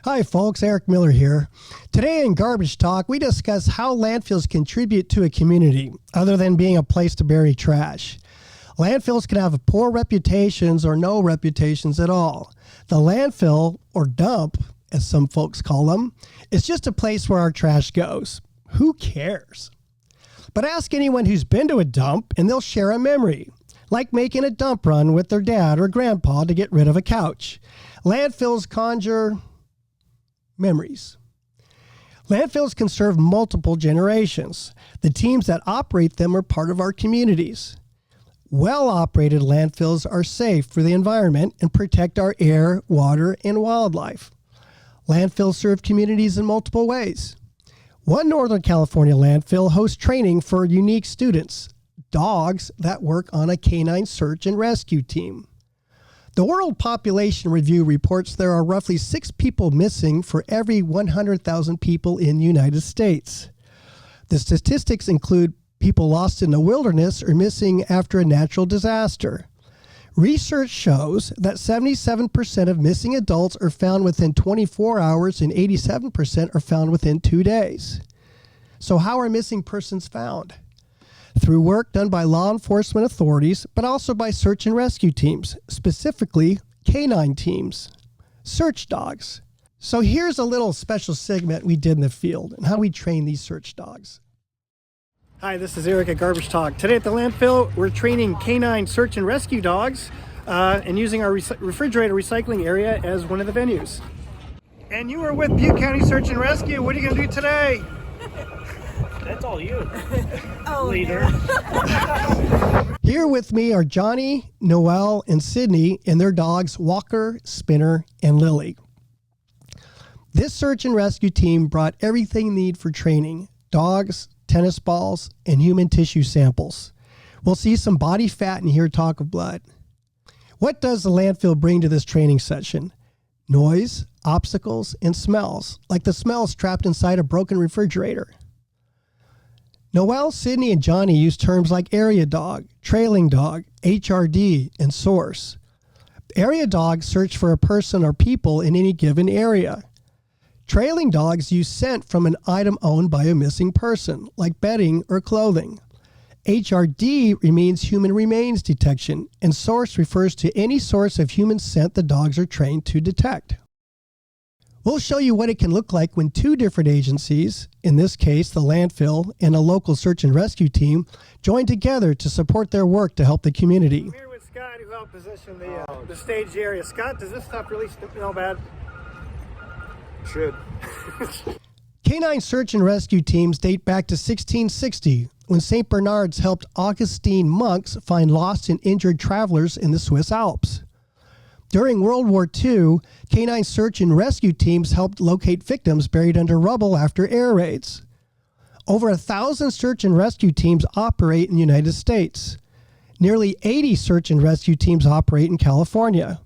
Hi folks, Eric Miller here. Today in Garbage Talk, we discuss how landfills contribute to a community other than being a place to bury trash. Landfills can have poor reputations or no reputations at all. The landfill, or dump, as some folks call them, is just a place where our trash goes. Who cares? But ask anyone who's been to a dump and they'll share a memory, like making a dump run with their dad or grandpa to get rid of a couch. Landfills conjure memories. Landfills can serve multiple generations. The teams that operate them are part of our communities. Well-operated landfills are safe for the environment and protect our air, water, and wildlife. Landfills serve communities in multiple ways. One Northern California landfill hosts training for unique students, dogs that work on a canine search and rescue team. The World Population Review reports there are roughly 6 people missing for every 100,000 people in the United States. The statistics include people lost in the wilderness or missing after a natural disaster. Research shows that 77% of missing adults are found within 24 hours and 87% are found within 2 days. So how are missing persons found? Through work done by law enforcement authorities, but also by search and rescue teams, specifically canine teams, search dogs. So here's a little special segment we did in the field and how we train these search dogs. Hi, this is Eric at Garbage Talk. Today at the landfill, we're training canine search and rescue dogs and using our refrigerator recycling area as one of the venues. And you were with Butte County Search and Rescue. What are you going to do today? That's all you, leader. Here with me are Johnny, Noel, and Sydney and their dogs Walker, Spinner, and Lily. This search and rescue team brought everything they need for training: dogs, tennis balls, and human tissue samples. We'll see some body fat and hear talk of blood. What does the landfill bring to this training session? Noise, obstacles, and smells, like the smells trapped inside a broken refrigerator. Noel, Sydney, and Johnny use terms like area dog, trailing dog, HRD, and source. Area dogs search for a person or people in any given area. Trailing dogs use scent from an item owned by a missing person, like bedding or clothing. HRD means human remains detection, and source refers to any source of human scent the dogs are trained to detect. We'll show you what it can look like when 2 different agencies, in this case the landfill and a local search and rescue team, join together to support their work to help the community. I'm here with Scott, who helped position the staged area. Scott, does this stuff really smell bad? Should. Canine search and rescue teams date back to 1660, when St. Bernards helped Augustine monks find lost and injured travelers in the Swiss Alps. During World War II, canine search and rescue teams helped locate victims buried under rubble after air raids. Over 1,000 search and rescue teams operate in the United States. Nearly 80 search and rescue teams operate in California.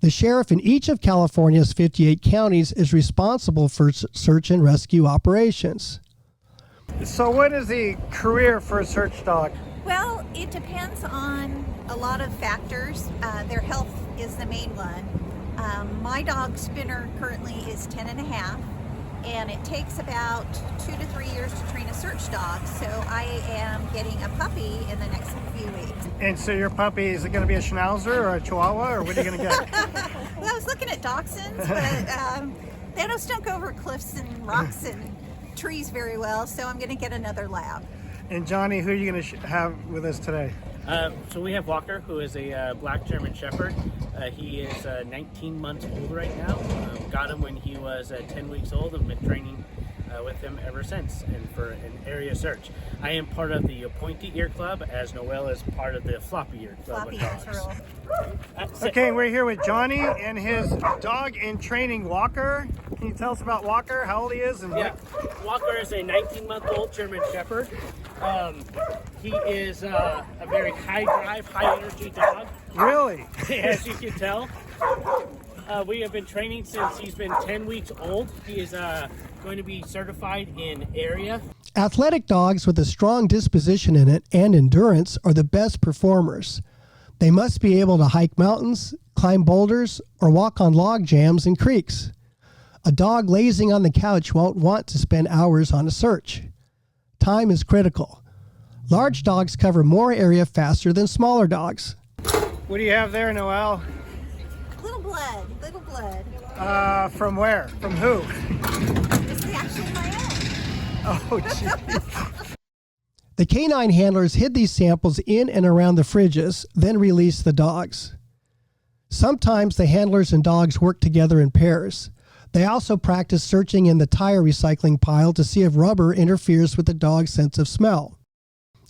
The sheriff in each of California's 58 counties is responsible for search and rescue operations. So what is the career for a search dog? Well, it depends on a lot of factors. Their health is the main one. My dog Spinner currently is 10 and a half, and it takes about 2 to 3 years to train a search dog. So I am getting a puppy in the next few weeks. And so your puppy, is it going to be a Schnauzer or a Chihuahua, or what are you going to get? Well, I was looking at dachshunds, but they don't go over cliffs and rocks and trees very well, so I'm going to get another lab. And Johnny, who are you going to have with us today? So we have Walker, who is a black German Shepherd. He is 19 months old right now. Got him when he was 10 weeks old and been training with him ever since, and for an area search. I am part of the Pointy Ear Club, as Noel is part of the Floppy Ear Club. Floppy ears rule. Okay, we're here with Johnny and his dog in training, Walker. Can you tell us about Walker, how old he is? And Walker is a 19-month-old German Shepherd. He is a very high drive, high energy dog. Really? As you can tell. We have been training since he's been 10 weeks old. He is going to be certified in area. Athletic dogs with a strong disposition in it and endurance are the best performers. They must be able to hike mountains, climb boulders, or walk on log jams and creeks. A dog lazing on the couch won't want to spend hours on a search. Time is critical. Large dogs cover more area faster than smaller dogs. What do you have there, Noel? Little blood, little blood. From where? From who? It's actually my own. Oh, jeez. The canine handlers hid these samples in and around the fridges, then released the dogs. Sometimes the handlers and dogs work together in pairs. They also practice searching in the tire recycling pile to see if rubber interferes with the dog's sense of smell.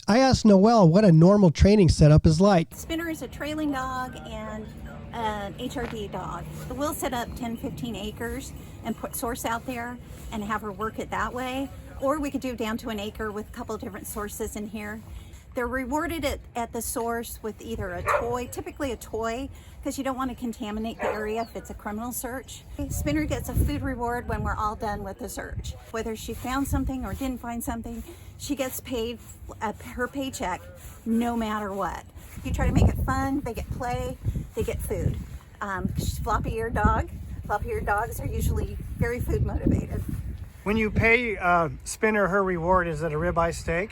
I asked Noel what a normal training setup is like. Spinner is a trailing dog and an HRD dog. We'll set up 10-15 acres and put source out there and have her work it that way. Or we could do down to an acre with a couple of different sources in here. They're rewarded at the source with either a toy, typically a toy, because you don't want to contaminate the area if it's a criminal search. Spinner gets a food reward when we're all done with the search. Whether she found something or didn't find something, she gets paid her paycheck no matter what. You try to make it fun, they get play, they get food. She's a floppy-eared dog. Floppy-eared dogs are usually very food motivated. When you pay Spinner her reward, is it a ribeye steak?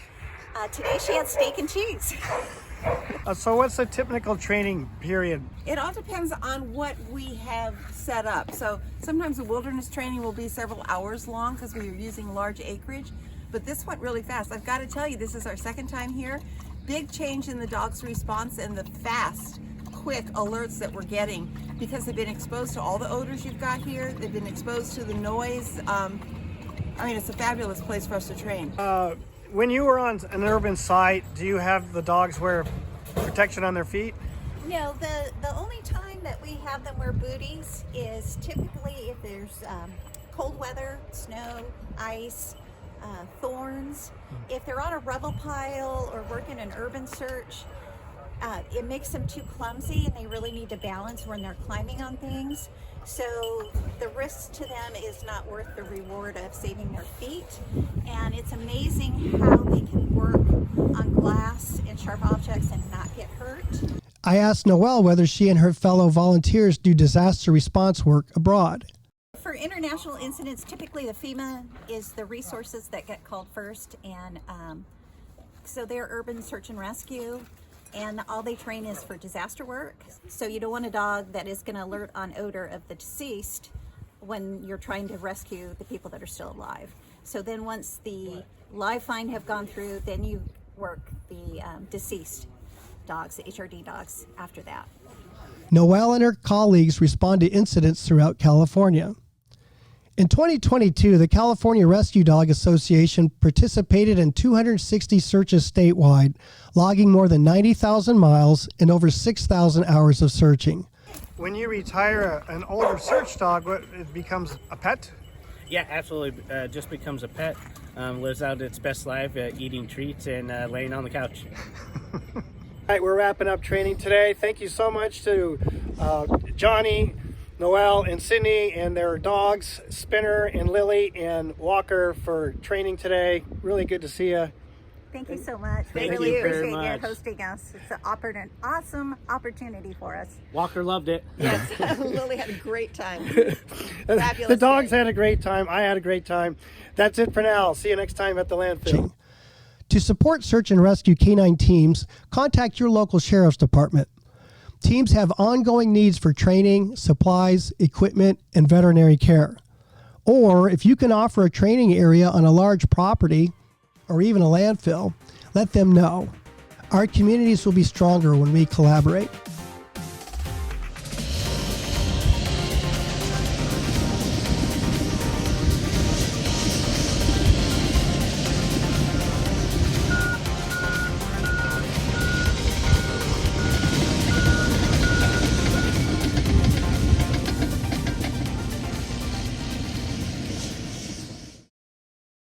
Today she had steak and cheese. So what's the typical training period? It all depends on what we have set up. So sometimes the wilderness training will be several hours long because we are using large acreage, but this went really fast. I've got to tell you, this is our second time here. Big change in the dog's response and the fast, quick alerts that we're getting because they've been exposed to all the odors you've got here. They've been exposed to the noise. I mean, it's a fabulous place for us to train. When you were on an urban site, do you have the dogs wear protection on their feet? No, the only time that we have them wear booties is typically if there's cold weather, snow, ice, thorns. If they're on a rubble pile or working an urban search, it makes them too clumsy and they really need to balance when they're climbing on things. So the risk to them is not worth the reward of saving their feet. And it's amazing how they can work on glass and sharp objects and not get hurt. I asked Noel whether she and her fellow volunteers do disaster response work abroad. For international incidents, typically the FEMA is the resources that get called first. And so they're urban search and rescue. And all they train is for disaster work. So you don't want a dog that is going to alert on odor of the deceased when you're trying to rescue the people that are still alive. So then once the live find have gone through, then you work the deceased dogs, the HRD dogs, after that. Noel and her colleagues respond to incidents throughout California. In 2022, the California Rescue Dog Association participated in 260 searches statewide, logging more than 90,000 miles and over 6,000 hours of searching. When you retire an older search dog, it becomes a pet? Yeah, absolutely. Just becomes a pet. Lives out its best life, eating treats and laying on the couch. All right, we're wrapping up training today. Thank you so much to Johnny, Noel, and Sydney and their dogs, Spinner and Lily and Walker, for training today. Really good to see you. Thank you so much. We Thank really you very appreciate you much. hosting us. It's an awesome opportunity for us. Walker loved it. Yes, Lily had a great time. Fabulous The dogs day. had a great time. I had a great time. That's it for now. See you next time at the landfill. To support search and rescue canine teams, contact your local sheriff's department. Teams have ongoing needs for training, supplies, equipment, and veterinary care. Or if you can offer a training area on a large property or even a landfill, let them know. Our communities will be stronger when we collaborate.